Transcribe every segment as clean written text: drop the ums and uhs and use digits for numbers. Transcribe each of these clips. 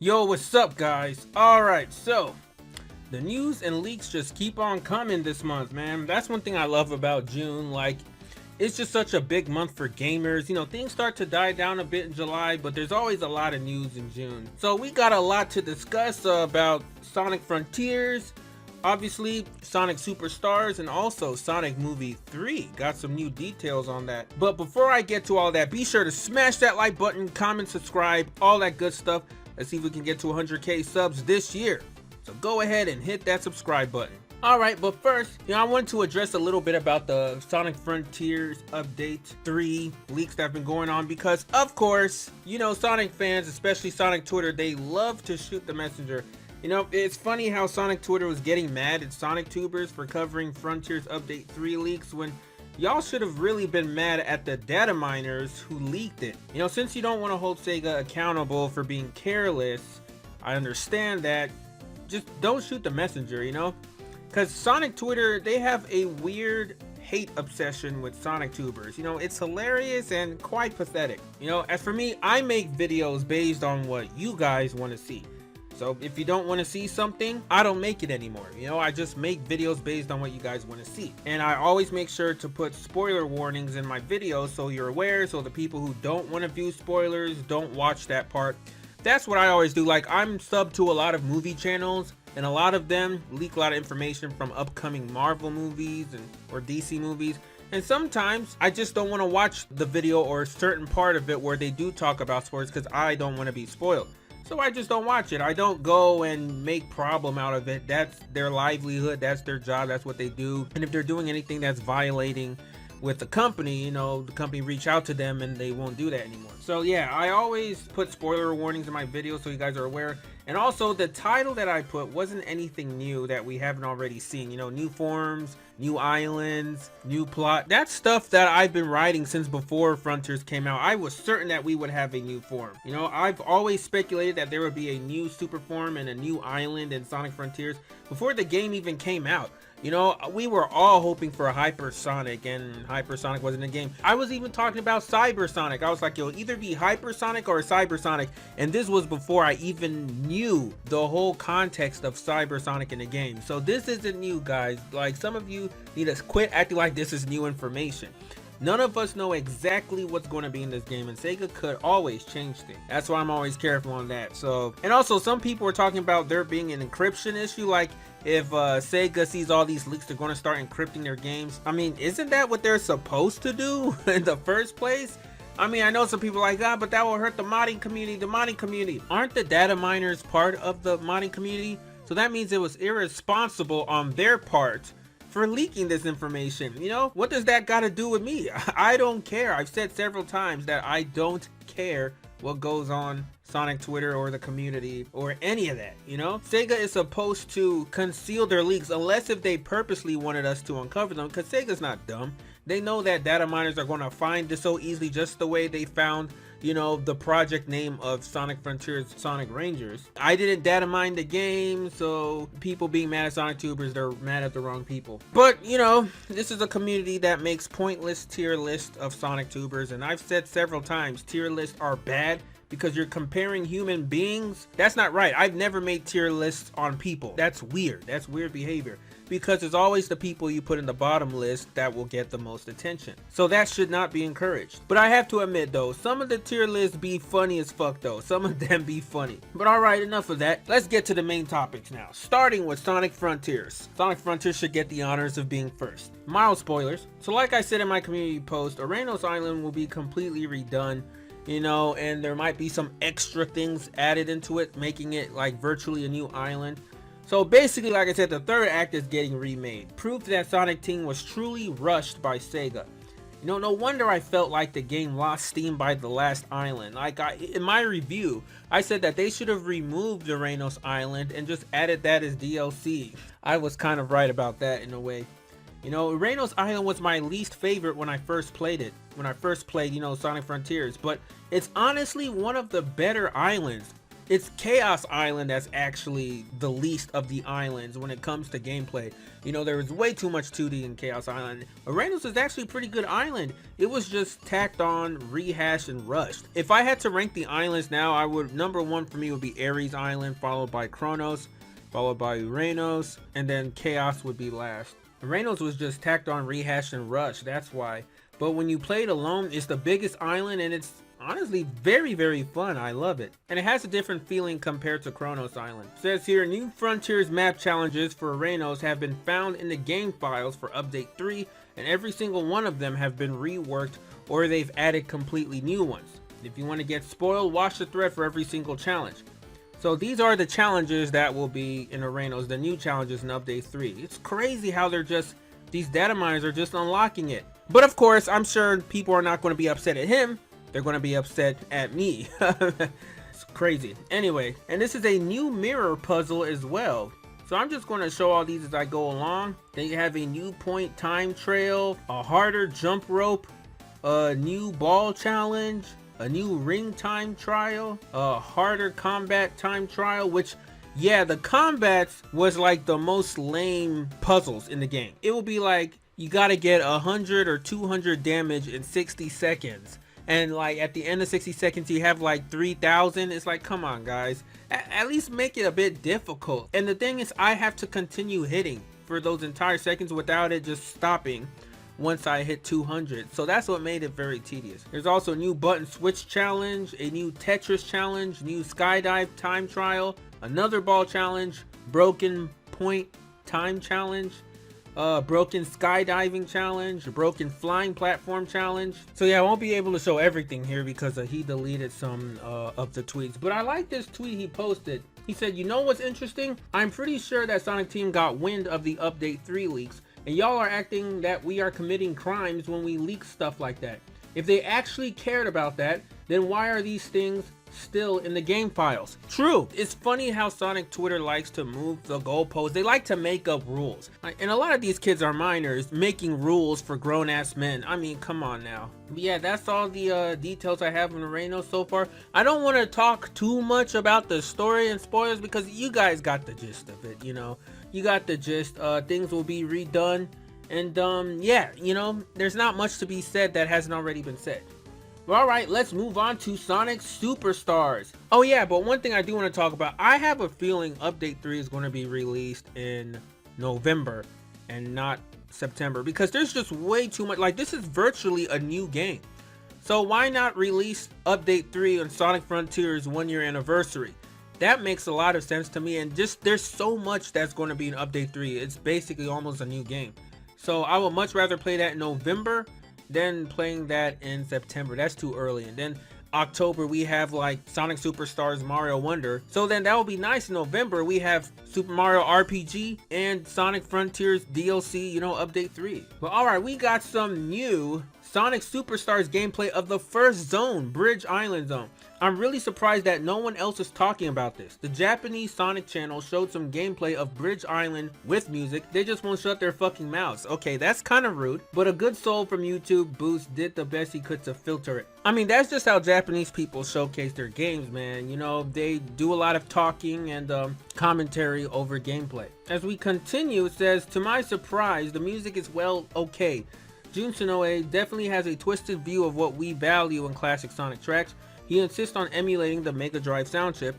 Yo, what's up, guys? Alright, so the news and leaks just keep on coming this month, man. That's one thing I love about June. Like, it's just such a big month for gamers. You know, things start to die down a bit in July, but there's always a lot of news in June. So we got a lot to discuss about Sonic Frontiers, obviously Sonic Superstars, and also Sonic Movie 3. Got some new details on that. But before I get to all that, be sure to smash that like button, comment, subscribe, all that good stuff. Let's see if we can get to 100k subs this year. So go ahead and hit that subscribe button. Alright, but first, I wanted to address a little bit about the Sonic Frontiers Update 3 leaks that have been going on because, of course, Sonic fans, especially Sonic Twitter, they love to shoot the messenger. It's funny how Sonic Twitter was getting mad at Sonic Tubers for covering Frontiers Update 3 leaks when y'all should have really been mad at the data miners who leaked it. Since you don't want to hold Sega accountable for being careless, I understand that. Just don't shoot the messenger, Because Sonic Twitter, they have a weird hate obsession with Sonic Tubers. It's hilarious and quite pathetic. As for me, I make videos based on what you guys want to see. So if you don't want to see something, I don't make it anymore. I just make videos based on what you guys want to see. And I always make sure to put spoiler warnings in my videos so you're aware, so the people who don't want to view spoilers don't watch that part. That's what I always do. Like, I'm sub to a lot of movie channels, and a lot of them leak a lot of information from upcoming Marvel movies or DC movies. And sometimes I just don't want to watch the video or a certain part of it where they do talk about spoilers because I don't want to be spoiled. So I just don't watch it. I don't go and make problem out of it. That's their livelihood. That's their job. That's what they do. And if they're doing anything that's violating with the company, the company reach out to them and they won't do that anymore. So yeah, I always put spoiler warnings in my videos so you guys are aware. And also, the title that I put wasn't anything new that we haven't already seen. New forms, new islands, new plot. That's stuff that I've been writing since before Frontiers came out. I was certain that we would have a new form. I've always speculated that there would be a new super form and a new island in Sonic Frontiers before the game even came out. We were all hoping for a Hypersonic, and Hypersonic wasn't in the game. I was even talking about Cybersonic. I was like, it'll either be Hypersonic or Cybersonic, and this was before I even knew the whole context of Cybersonic in the game. So this isn't new, guys. Like, some of you need to quit acting like this is new information. None of us know exactly what's going to be in this game, and Sega could always change things. That's why I'm always careful on that. So, and also, some people are talking about there being an encryption issue. Like, if Sega sees all these leaks, they're going to start encrypting their games. I mean, isn't that what they're supposed to do in the first place? I mean, I know some people are like, but that will hurt the modding community. Aren't the data miners part of the modding community? So that means it was irresponsible on their part for leaking this information. What does that got to do with me? I don't care. I've said several times that I don't care what goes on Sonic Twitter or the community or any of that. Sega is supposed to conceal their leaks unless if they purposely wanted us to uncover them, because Sega's not dumb. They know that data miners are going to find this so easily, just the way they found the project name of Sonic Frontiers, Sonic Rangers. I didn't data mine the game, so people being mad at Sonic Tubers, they're mad at the wrong people. But, this is a community that makes pointless tier lists of Sonic Tubers, and I've said several times, tier lists are bad because you're comparing human beings. That's not right. I've never made tier lists on people. That's weird. That's weird behavior. Because it's always the people you put in the bottom list that will get the most attention. So that should not be encouraged. But I have to admit though, some of the tier lists be funny as fuck though. Some of them be funny. But alright, enough of that. Let's get to the main topics now. Starting with Sonic Frontiers. Sonic Frontiers should get the honors of being first. Mild spoilers. So like I said in my community post, Ouranos Island will be completely redone. And there might be some extra things added into it, making it like virtually a new island. So basically, like I said, the third act is getting remade. Proof that Sonic Team was truly rushed by Sega. No wonder I felt like the game lost steam by the last island. Like, in my review, I said that they should have removed Ouranos Island and just added that as DLC. I was kind of right about that in a way. Ouranos Island was my least favorite when I first played it. When I first played, Sonic Frontiers. But it's honestly one of the better islands. It's Chaos Island that's actually the least of the islands when it comes to gameplay. You know, there was way too much 2D in Chaos Island. Ouranos is actually a pretty good island. It was just tacked on, rehashed, and rushed. If I had to rank the islands now, I would, number one for me would be Ares Island, followed by Kronos, followed by Ouranos, and then Chaos would be last. Ouranos was just tacked on, rehashed, and rushed, that's why. But when you play it alone, it's the biggest island, and it's honestly very, very fun. I love it. And it has a different feeling compared to Kronos Island. It says here, new frontiers map challenges for Ouranos have been found in the game files for update 3, and every single one of them have been reworked or they've added completely new ones. If you want to get spoiled, watch the thread for every single challenge. So these are the challenges that will be in Ouranos, the new challenges in update 3. It's crazy how they're just, these data miners are just unlocking it. But of course, I'm sure people are not going to be upset at him. They're going to be upset at me. It's crazy. Anyway, and this is a new mirror puzzle as well. So I'm just going to show all these as I go along. Then you have a new point time trail, a harder jump rope, a new ball challenge, a new ring time trial, a harder combat time trial, which, yeah, the combats was like the most lame puzzles in the game. It will be like, you got to get 100 or 200 damage in 60 seconds. And like at the end of 60 seconds, you have like 3,000. It's like, come on, guys. At least make it a bit difficult. And the thing is, I have to continue hitting for those entire seconds without it just stopping once I hit 200. So that's what made it very tedious. There's also a new button switch challenge, a new Tetris challenge, new skydive time trial, another ball challenge, broken point time challenge, broken skydiving challenge, broken flying platform challenge. So yeah, I won't be able to show everything here because he deleted some of the tweets. But I like this tweet he posted. He said, you know what's interesting? I'm pretty sure that Sonic Team got wind of the update 3 leaks, and y'all are acting that we are committing crimes when we leak stuff like that. If they actually cared about that, then why are these things still in the game files? True. It's funny how Sonic Twitter likes to move the goalposts. They like to make up rules. And a lot of these kids are minors making rules for grown-ass men. I mean, come on now. But yeah, that's all the details I have on Ouranos so far. I don't want to talk too much about the story and spoilers because you guys got the gist of it, you know. You got the gist. Things will be redone. And yeah, you know, there's not much to be said that hasn't already been said. Alright, let's move on to Sonic Superstars. Oh yeah, but one thing I do want to talk about, I have a feeling Update 3 is going to be released in November and not September because there's just way too much. Like, this is virtually a new game. So why not release Update 3 on Sonic Frontiers 1-year anniversary? That makes a lot of sense to me, and just there's so much that's going to be in Update 3. It's basically almost a new game. So I would much rather play that in November than playing that in September. That's too early. And then October we have like Sonic Superstars Mario Wonder. So then that will be nice. In November we have Super Mario RPG and Sonic Frontiers DLC, you know, Update 3. But alright, we got some new Sonic Superstars gameplay of the first zone, Bridge Island Zone. I'm really surprised that no one else is talking about this. The Japanese Sonic channel showed some gameplay of Bridge Island with music. They just won't shut their fucking mouths. Okay, that's kind of rude, but a good soul from YouTube Boost did the best he could to filter it. I mean, that's just how Japanese people showcase their games, man. You know, they do a lot of talking and commentary over gameplay. As we continue, it says, to my surprise, the music is well okay. Jun Sonoe definitely has a twisted view of what we value in classic Sonic tracks. He insists on emulating the Mega Drive sound chip.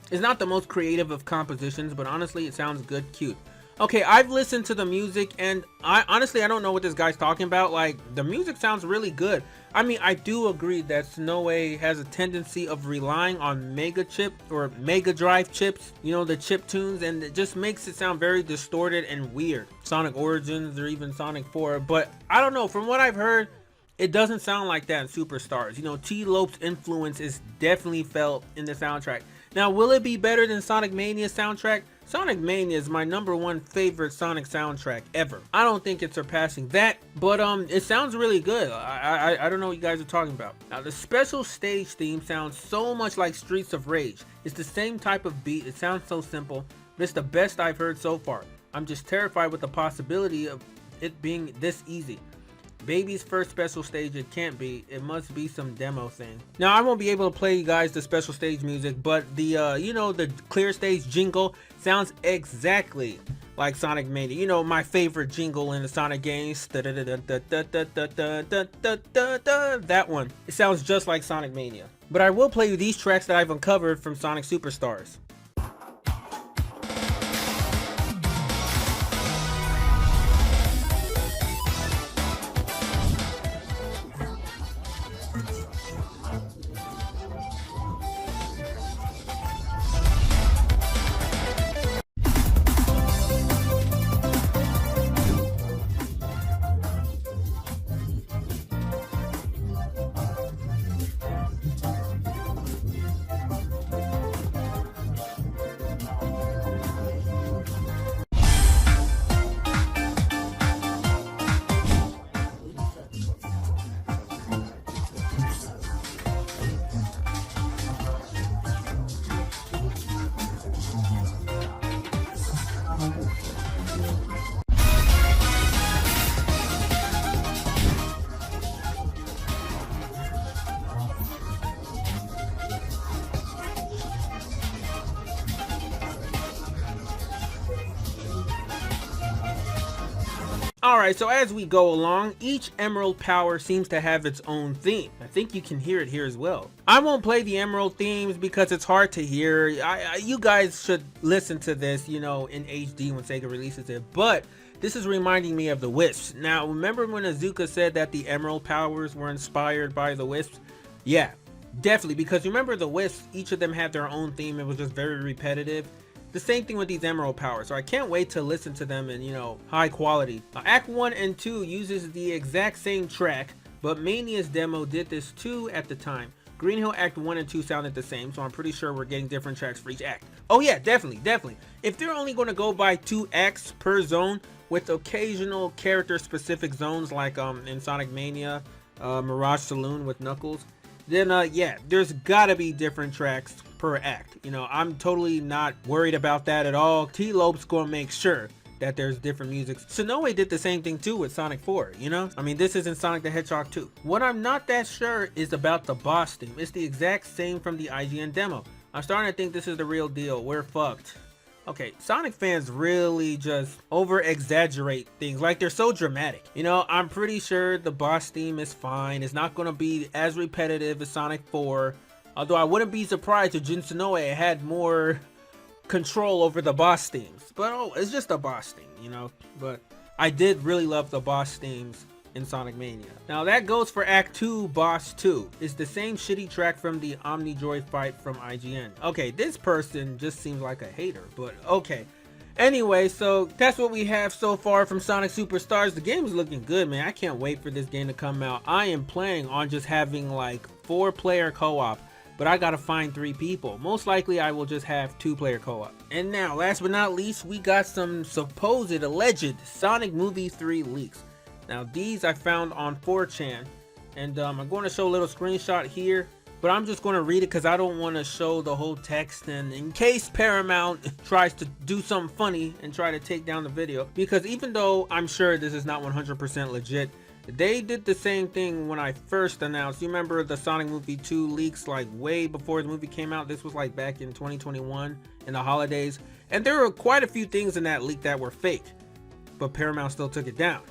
It's not the most creative of compositions, but honestly, it sounds good, cute. Okay, I've listened to the music, and I don't know what this guy's talking about. Like, the music sounds really good. I mean, I do agree that Sonoe has a tendency of relying on Mega Chip or Mega Drive chips, you know, the chip tunes, and it just makes it sound very distorted and weird. Sonic Origins or even Sonic 4, but I don't know, from what I've heard, it doesn't sound like that in Superstars. You know, T-Lope's influence is definitely felt in the soundtrack. Now, will it be better than Sonic Mania's soundtrack? Sonic Mania is my #1 favorite Sonic soundtrack ever. I don't think it's surpassing that, but it sounds really good. I don't know what you guys are talking about. Now, the special stage theme sounds so much like Streets of Rage. It's the same type of beat. It sounds so simple, but it's the best I've heard so far. I'm just terrified with the possibility of it being this easy. Baby's first special stage, it can't be. It must be some demo thing. Now, I won't be able to play you guys the special stage music, but the, you know, the clear stage jingle sounds exactly like Sonic Mania. You know, my favorite jingle in the Sonic games. That one. It sounds just like Sonic Mania. But I will play you these tracks that I've uncovered from Sonic Superstars. Alright, so as we go along, each Emerald Power seems to have its own theme. I think you can hear it here as well. I won't play the Emerald themes because it's hard to hear. You guys should listen to this, you know, in HD when Sega releases it. But this is reminding me of the Wisps. Now, remember when Azuka said that the Emerald Powers were inspired by the Wisps? Yeah, definitely, because remember the Wisps, each of them had their own theme. It was just very repetitive. The same thing with these Emerald Powers, so I can't wait to listen to them in, you know, high quality. Act 1 and 2 uses the exact same track, but Mania's demo did this too at the time. Green Hill Act 1 and 2 sounded the same, so I'm pretty sure we're getting different tracks for each act. Oh yeah, definitely. If they're only going to go by 2 acts per zone, with occasional character-specific zones like in Sonic Mania, Mirage Saloon with Knuckles, then yeah, there's gotta be different tracks per act. You know, I'm totally not worried about that at all. T-Lope's gonna make sure that there's different music. Sonoe did the same thing too with Sonic 4, you know? I mean, this isn't Sonic the Hedgehog 2. What I'm not that sure is about the boss theme. It's the exact same from the IGN demo. I'm starting to think this is the real deal. We're fucked. Okay, Sonic fans really just over-exaggerate things, like they're so dramatic. You know, I'm pretty sure the boss theme is fine. It's not gonna be as repetitive as Sonic 4. Although I wouldn't be surprised if Jin Sonoe had more control over the boss themes. But oh, it's just a boss theme, you know. But I did really love the boss themes in Sonic Mania. Now that goes for Act 2, Boss 2. It's the same shitty track from the Omnidroid fight from IGN. Okay, this person just seems like a hater, but okay. Anyway, so that's what we have so far from Sonic Superstars. The game is looking good, man. I can't wait for this game to come out. I am planning on just having like 4-player co-op, but I gotta find 3 people. Most likely I will just have 2-player co-op. And now, last but not least, we got some supposed alleged Sonic Movie 3 leaks. Now these I found on 4chan, and I'm going to show a little screenshot here, but I'm just going to read it because I don't want to show the whole text, and in case Paramount tries to do something funny and try to take down the video, because even though I'm sure this is not 100% legit, they did the same thing when I first announced. You remember the Sonic Movie 2 leaks like way before the movie came out? This was like back in 2021 in the holidays, and there were quite a few things in that leak that were fake, but Paramount still took it down.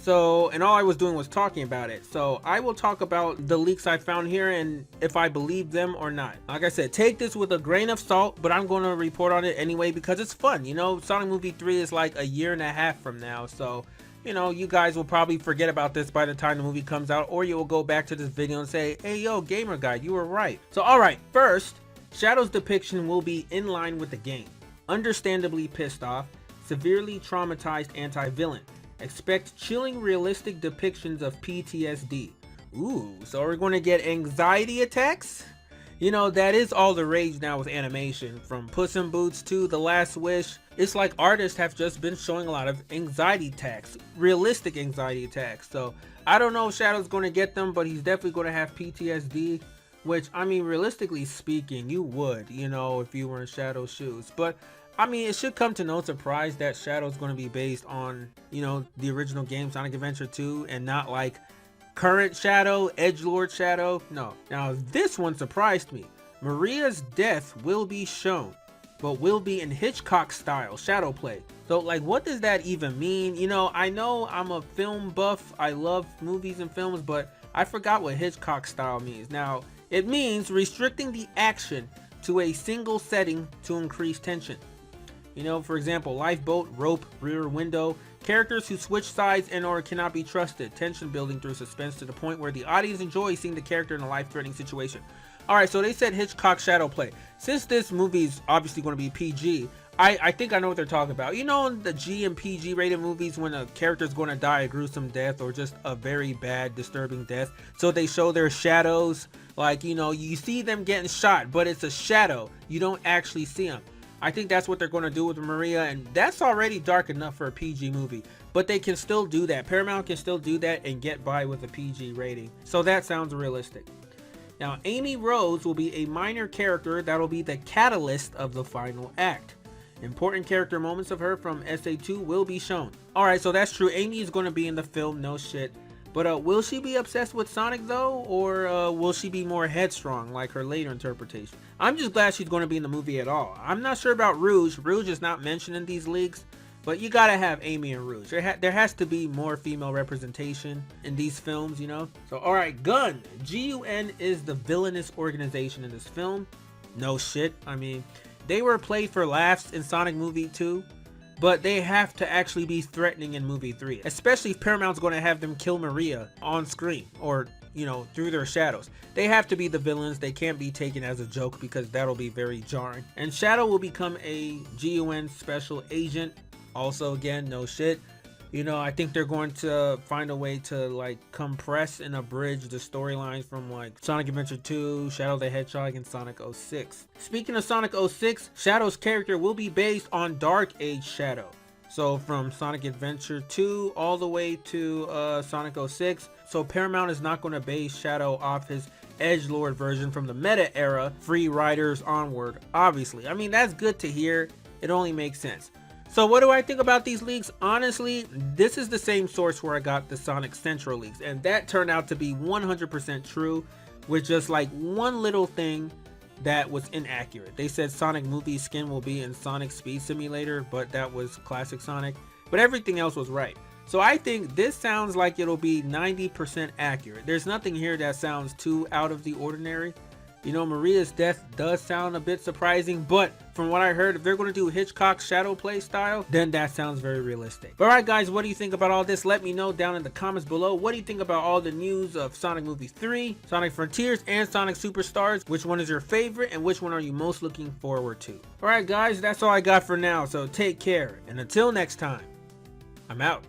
So, and all I was doing was talking about it. So I will talk about the leaks I found here and if I believe them or not. Like I said, take this with a grain of salt, but I'm going to report on it anyway because it's fun. You know, Sonic Movie 3 is like a year and a half from now. So, you know, you guys will probably forget about this by the time the movie comes out, or you will go back to this video and say, hey, yo, Gamer Guy, you were right. So, all right, first, Shadow's depiction will be in line with the game. Understandably pissed off, severely traumatized anti-villain. Expect chilling realistic depictions of PTSD. Ooh, so we're going to get anxiety attacks? You know, that is all the rage now with animation. From Puss in Boots to The Last Wish, it's like artists have just been showing a lot of anxiety attacks, realistic anxiety attacks. So I don't know if Shadow's going to get them, but he's definitely going to have PTSD. Which, I mean, realistically speaking, you would, you know, if you were in Shadow's shoes. But I mean, it should come to no surprise that Shadow's going to be based on, the original game Sonic Adventure 2 and not like current Shadow, Edgelord Shadow. No. Now, this one surprised me. Maria's death will be shown, but will be in Hitchcock style Shadow play. So like, what does that even mean? I know I'm a film buff. I love movies and films, but I forgot what Hitchcock style means. Now, it means restricting the action to a single setting to increase tension. For example, lifeboat, rope, rear window, characters who switch sides and or cannot be trusted, tension building through suspense to the point where the audience enjoys seeing the character in a life-threatening situation. Alright, so they said Hitchcock Shadow play. Since this movie is obviously going to be PG, I think I know what they're talking about. In the G and PG rated movies when a character is going to die a gruesome death or just a very bad, disturbing death. So they show their shadows. Like, you see them getting shot, but it's a shadow. You don't actually see them. I think that's what they're going to do with Maria, and that's already dark enough for a PG movie. But they can still do that. Paramount can still do that and get by with a PG rating. So that sounds realistic. Now, Amy Rose will be a minor character that will be the catalyst of the final act. Important character moments of her from SA2 will be shown. Alright, so that's true. Amy is going to be in the film, no shit. But will she be obsessed with Sonic though? Or will she be more headstrong like her later interpretation? I'm just glad she's going to be in the movie at all. I'm not sure about Rouge. Rouge is not mentioned in these leaks. But you gotta have Amy and Rouge. There has to be more female representation in these films, So, alright, GUN. GUN is the villainous organization in this film. No shit. I mean, they were played for laughs in Sonic Movie 2. But they have to actually be threatening in Movie 3. Especially if Paramount's going to have them kill Maria on screen. Or, through their shadows. They have to be the villains. They can't be taken as a joke because that'll be very jarring. And Shadow will become a GUN special agent. Also, again, no shit. I think they're going to find a way to like compress and abridge the storylines from like Sonic Adventure 2, Shadow the Hedgehog, and Sonic 06. Speaking of Sonic 06, Shadow's character will be based on Dark Age Shadow. So from Sonic Adventure 2 all the way to Sonic 06. So Paramount is not going to base Shadow off his Edgelord version from the meta era, Free Riders onward, obviously. I mean, that's good to hear. It only makes sense. So what do I think about these leaks? Honestly, this is the same source where I got the Sonic Central leaks, and that turned out to be 100% true, with just like one little thing that was inaccurate. They said Sonic movie skin will be in Sonic Speed Simulator, but that was classic Sonic, but everything else was right. So I think this sounds like it'll be 90% accurate. There's nothing here that sounds too out of the ordinary. Maria's death does sound a bit surprising, but from what I heard, if they're going to do Hitchcock Shadow play style, then that sounds very realistic. Alright guys, what do you think about all this? Let me know down in the comments below. What do you think about all the news of Sonic Movie 3, Sonic Frontiers, and Sonic Superstars? Which one is your favorite, and which one are you most looking forward to? Alright guys, that's all I got for now, so take care, and until next time, I'm out.